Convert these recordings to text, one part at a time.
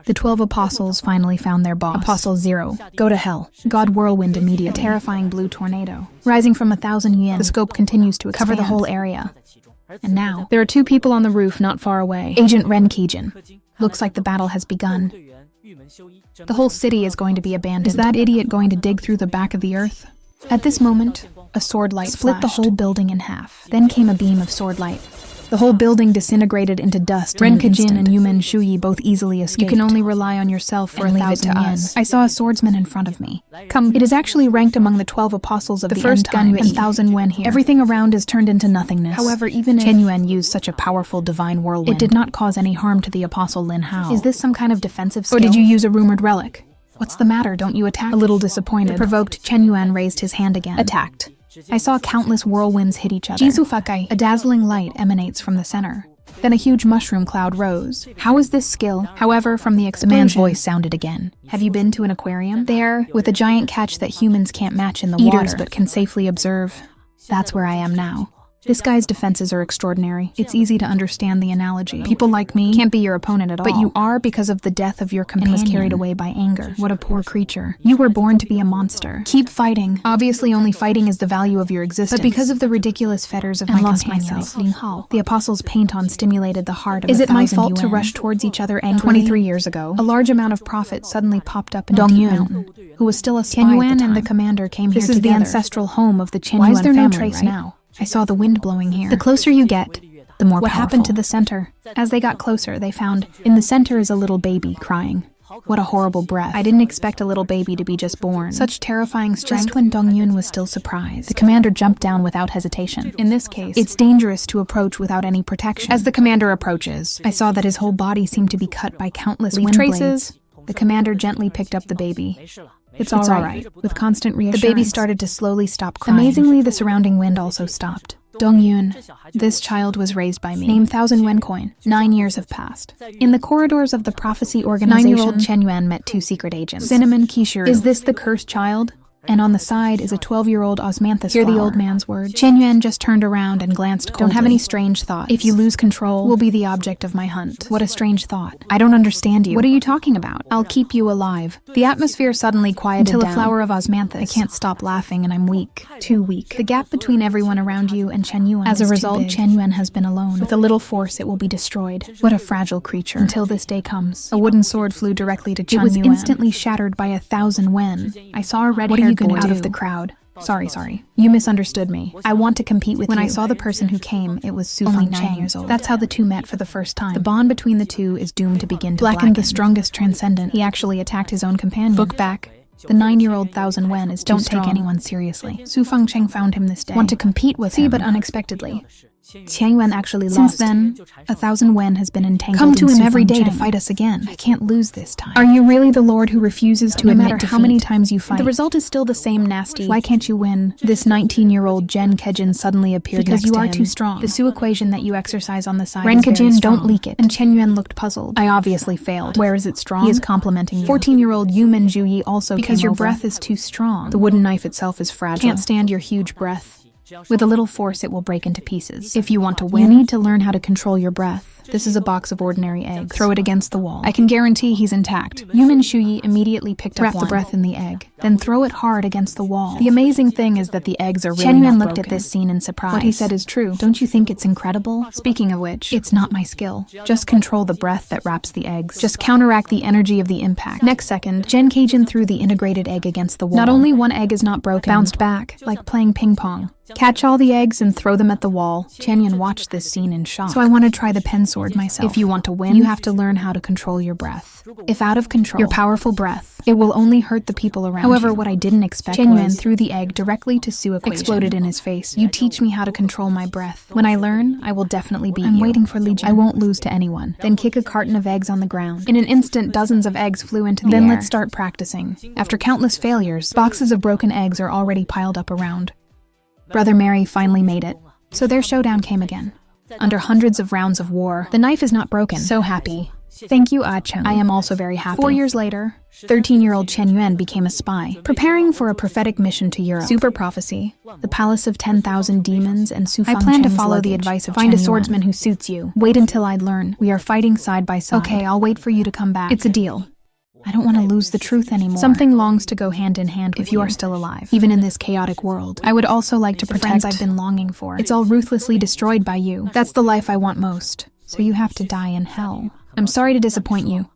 The 12 apostles finally found their boss. Apostle 0. Go to hell. God whirlwind immediately. A terrifying blue tornado. Rising from 1,000 yen, the scope continues to expand. Cover the whole area. And now, there are 2 people on the roof not far away. Agent Ren Kijin. Looks like the battle has begun. The whole city is going to be abandoned. Is that idiot going to dig through the back of the earth? At this moment, a sword light split the whole building in half. Then came a beam of sword light. The whole building disintegrated into dust. Ren Kijin and Yumen Shuyi both easily escaped. You can only rely on yourself for 1,000 yen. I saw a swordsman in front of me. Come, it is actually ranked among the 12 apostles of the first Ganyu and 1,000 wen here. Everything around is turned into nothingness. However, even if Chen Yuan used such a powerful divine whirlwind, it did not cause any harm to the apostle Lin Hao. Is this some kind of defensive skill? Or did you use a rumored relic? What's the matter? Don't you attack? A little disappointed. The provoked Chen Yuan raised his hand again. Attacked. I saw countless whirlwinds hit each other. Jizufakai, a dazzling light emanates from the center. Then a huge mushroom cloud rose. How is this skill? However, from the explosion, the man's voice sounded again. Have you been to an aquarium? There, with a giant catch that humans can't match in the water, but can safely observe. That's where I am now. This guy's defenses are extraordinary. It's easy to understand the analogy. People like me can't be your opponent at all. But you are because of the death of your companion and was carried away by anger. What a poor creature. You were born to be a monster. Keep fighting. Obviously, only fighting is the value of your existence. But because of the ridiculous fetters of my companions, the apostles' paint-on stimulated the heart of 1,000 yuan. Is it my fault to rush towards each other angrily? 23 years ago, a large amount of profit suddenly popped up in Dongyun, mountain, who was still a spy at the time. And the commander came here together. This is the ancestral home of the Chen Yuan family. Why is there no trace now? I saw the wind blowing here. The closer you get, the more powerful. What happened to the center? As they got closer, they found in the center is a little baby crying. What a horrible breath. I didn't expect a little baby to be just born. Such terrifying strength. Just when Dongyun was still surprised, the commander jumped down without hesitation. In this case, it's dangerous to approach without any protection. As the commander approaches, I saw that his whole body seemed to be cut by countless wind traces. The commander gently picked up the baby. It's all right. With constant reassurance, the baby started to slowly stop crying. Amazingly, the surrounding wind also stopped. Dongyun, this child was raised by me. Name 1,000 wen coin. 9 years have passed. In the corridors of the prophecy organization, 9-year-old Chen Yuan met 2 secret agents. Cinnamon Kishuru. Is this the cursed child? And on the side is a 12-year-old osmanthus flower. Hear the old man's words. Chen Yuan just turned around and glanced coldly. Don't have any strange thoughts. If you lose control, we'll be the object of my hunt. What a strange thought. I don't understand you. What are you talking about? I'll keep you alive. The atmosphere suddenly quieted down. Until a flower of osmanthus. I can't stop laughing and I'm weak. Too weak. The gap between everyone around you and Chen Yuan is too big. As a result, Chen Yuan has been alone. With a little force, it will be destroyed. What a fragile creature. Until this day comes. A wooden sword flew directly to Chen Yuan. It was instantly shattered by 1,000 wen. I saw a red-haired boy out of the crowd. Sorry. You misunderstood me. I want to compete with you. When I saw the person who came, it was Su Feng 9 years old. That's how the two met for the first time. The bond between the two is doomed to begin to blacken. The strongest transcendent. He actually attacked his own companion. Look back. The 9-year-old 1,000 wen is too strong. Don't take anyone seriously. Su Fengcheng found him this day. Want to compete with him. But unexpectedly. Qian Yuan actually lost. Since then, 1,000 wen has been entangled. Come to him every day to fight us again. I can't lose this time. Are you really the lord who refuses to admit defeat? No matter how many times you fight, the result is still the same nasty. Why can't you win? This 19-year-old Jen Kejin suddenly appeared because you are too strong. The Su equation that you exercise on the side Ren Kejin, don't leak it. And Chen Yuan looked puzzled. I obviously failed. Where is it strong? He is complimenting you. 14-year-old Yumen Juyi also because your breath is too strong. The wooden knife itself is fragile. Can't stand your huge breath. With a little force, it will break into pieces. If you want to win, you need to learn how to control your breath. This is a box of ordinary eggs. Throw it against the wall. I can guarantee he's intact. Yumen Shuyi immediately picked up one. Wrap the breath in the egg. Then throw it hard against the wall. The amazing thing is that the eggs are really Chen Yuan looked at this scene in surprise. What he said is true. Don't you think it's incredible? Speaking of which, it's not my skill. Just control the breath that wraps the eggs. Just counteract the energy of the impact. Next second, Jen Kajin threw the integrated egg against the wall. Not only one egg is not broken, bounced back, like playing ping pong. Catch all the eggs and throw them at the wall. Chen Yuan watched this scene in shock. So I want to try the pen sword myself. If you want to win, you have to learn how to control your breath. If out of control, your powerful breath, it will only hurt the people around you. However, what I didn't expect Chen Yuan threw the egg directly to Su equation. Exploded in his face. You teach me how to control my breath. When I learn, I will definitely beat you. I'm waiting for Legion. I won't lose to anyone. Then kick a carton of eggs on the ground. In an instant, dozens of eggs flew into the air. Then let's start practicing. After countless failures, boxes of broken eggs are already piled up around. Brother Mary finally made it. So their showdown came again. Under hundreds of rounds of war, the knife is not broken. So happy. Thank you, Ah-chung. I am also very happy. 4 years later, 13-year-old Chen Yuan became a spy, preparing for a prophetic mission to Europe. Super prophecy, the palace of 10,000 demons, and Su Fang I plan to follow the advice of find a swordsman who suits you. Wait until I learn. We are fighting side by side. Okay, I'll wait for you to come back. It's a deal. I don't want to lose the truth anymore. Something longs to go hand in hand if you are still alive, even in this chaotic world. I would also like to protect the friends I've been longing for. It's all ruthlessly destroyed by you. That's the life I want most. So you have to die in hell. I'm sorry to disappoint you.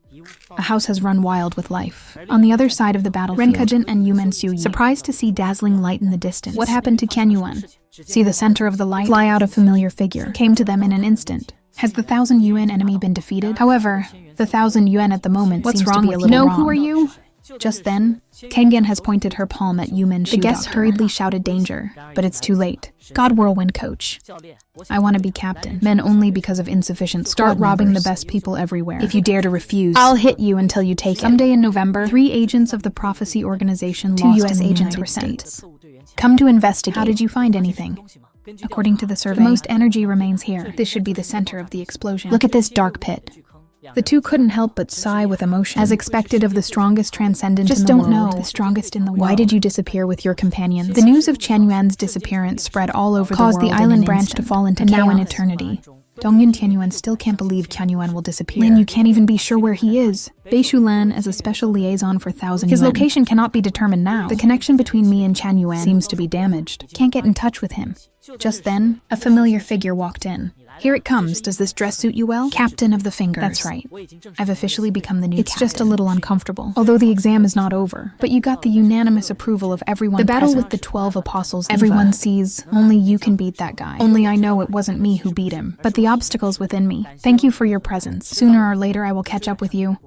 A house has run wild with life. On the other side of the battlefield, Renkajin and Yumen Suyi, surprised to see dazzling light in the distance. What happened to Qian Yuan? See the center of the light fly out a familiar figure. Came to them in an instant. Has the 1,000 yuan enemy been defeated? However, the 1,000 yuan at the moment seems to be a little wrong. Who are you? Just then, Kengen has pointed her palm at Yumen Shu. The guests hurriedly shouted danger, but it's too late. God Whirlwind Coach. I want to be captain. Men only because of insufficient Start robbing the best people everywhere. If you dare to refuse, I'll hit you until you take it. Someday in November, 3 agents of the prophecy organization lost 2 U.S. agents were sent. Come to investigate. How did you find anything? According to the survey, the most energy remains here. This should be the center of the explosion. Look at this dark pit. The two couldn't help but sigh with emotion. As expected of the strongest transcendent in the world. Just don't know. The strongest in the world. Why did you disappear with your companions? The news of Chen Yuan's disappearance spread all over the world. Caused the island branch to fall into chaos. Now in eternity. Dongyun Tianyuan still can't believe Qian Yuan will disappear. Lin, you can't even be sure where he is. Beishu Lan as a special liaison for 1,000 His location cannot be determined now. The connection between me and Qian Yuan seems to be damaged. Can't get in touch with him. Just then, a familiar figure walked in. Here it comes. Does this dress suit you well? Captain of the Fingers. That's right. I've officially become the new captain. It's just a little uncomfortable, although the exam is not over. But you got the unanimous approval of everyone present. The battle with the 12 apostles. Everyone sees. Only you can beat that guy. Only I know it wasn't me who beat him, but the obstacles within me. Thank you for your presence. Sooner or later I will catch up with you.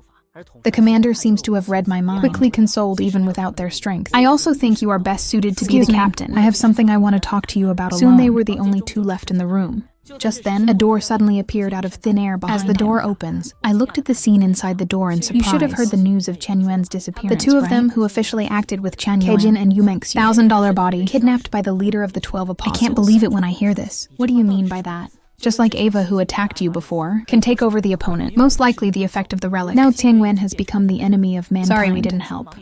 The commander seems to have read my mind. Quickly consoled even without their strength. I also think you are best suited to be the captain. I have something I want to talk to you about alone. Soon they were the only 2 left in the room. Just then, a door suddenly appeared out of thin air behind him. As the door opens, I looked at the scene inside the door in surprise. You should have heard the news of Chen Yuan's disappearance, the 2 of them who officially acted with Chen Yuan, Kejin and Yumengxu, $1,000 body, kidnapped by the leader of the 12 apostles. I can't believe it when I hear this. What do you mean by that? Just like Ava, who attacked you before, can take over the opponent. Most likely the effect of the relic. Now Tianyuan has become the enemy of mankind. Sorry we didn't help.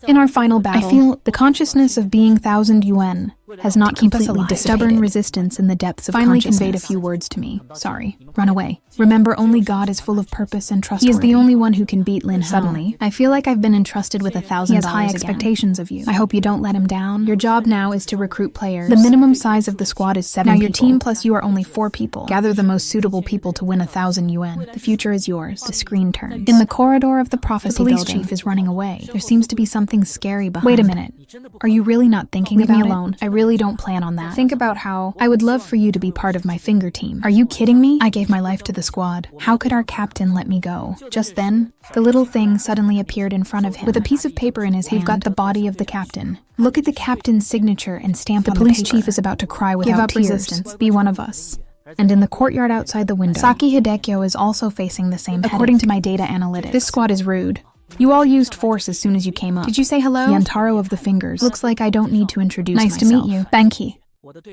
In our final battle, I feel the consciousness of being 1,000 yuan has not completely dissipated. Stubborn resistance in the depths of finally conveyed a few words to me. Sorry. Run away. Remember, only God is full of purpose and trustworthy. He is the only one who can beat Lin Hao. Suddenly, I feel like I've been entrusted with $1,000 He has high expectations of you. I hope you don't let him down. Your job now is to recruit players. The minimum size of the squad is 7 people. Now your team plus you are only 4 people. Gather the most suitable people to win 1,000 yuan. The future is yours. The screen turns. In the corridor of the prophecy building, the police chief is running away. There seems to be something scary behind. Wait a minute. Are you really not thinking about it? Leave me alone. I really don't plan on that. Think about how I would love for you to be part of my finger team. Are you kidding me? I gave my life to the squad. How could our captain let me go? Just then, the little thing suddenly appeared in front of him. With a piece of paper in his hand, we've got the body of the captain. Look at the captain's signature and stamp on the police chief is about to cry without tears. Give up resistance. Be one of us. And in the courtyard outside the window, Saki Hidekyo is also facing the same headache. According to my data analytics, this squad is rude. You all used force as soon as you came up. Did you say hello? Yantaro of the Fingers. Looks like I don't need to introduce myself. Nice to meet you. Banki.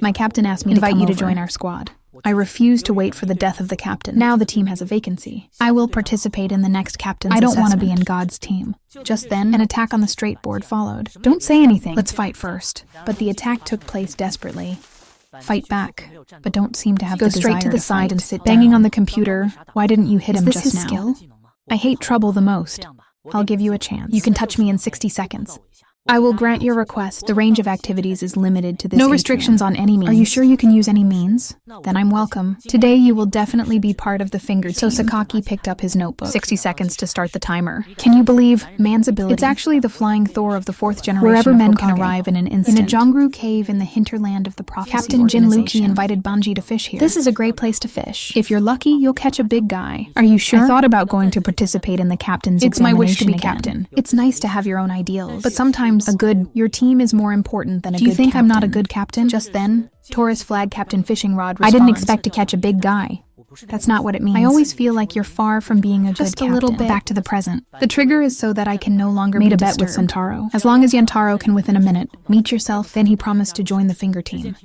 My captain asked me to invite you to join our squad. I refuse to wait for the death of the captain. Now the team has a vacancy. I will participate in the next captain's assessment. I don't want to be in God's team. Just then, an attack on the straight board followed. Don't say anything. Let's fight first. But the attack took place desperately. Fight back, but don't seem to have the desire to fight. Go straight to the side and sit banging on the computer. Why didn't you hit him just now? Is this his skill? I hate trouble the most. I'll give you a chance. You can touch me in 60 seconds. I will grant your request. The range of activities is limited to this. No restrictions on any means. Are you sure you can use any means? Then I'm welcome. Today you will definitely be part of the finger team. So Sakaki picked up his notebook. 60 seconds to start the timer. Can you believe man's ability? It's actually the flying Thor of the 4th generation. Wherever men can arrive in an instant. In a Jongru cave in the hinterland of the prophecy Captain Jin Luki invited Banji to fish here. This is a great place to fish. If you're lucky, you'll catch a big guy. Are you sure? I thought about going to participate in the captain's examination. It's my wish to be captain. It's nice to have your own ideals, but sometimes your team is more important than a good captain. Do you think I'm not a good captain? Just then, Taurus flag Captain Fishing Rod responds. I didn't expect to catch a big guy. That's not what it means. I always feel like you're far from being a good captain. Just a little bit. Back to the present. The trigger is so that I can no longer made a bet with Sentaro. As long as Yantaro can within a minute meet yourself, then he promised to join the finger team.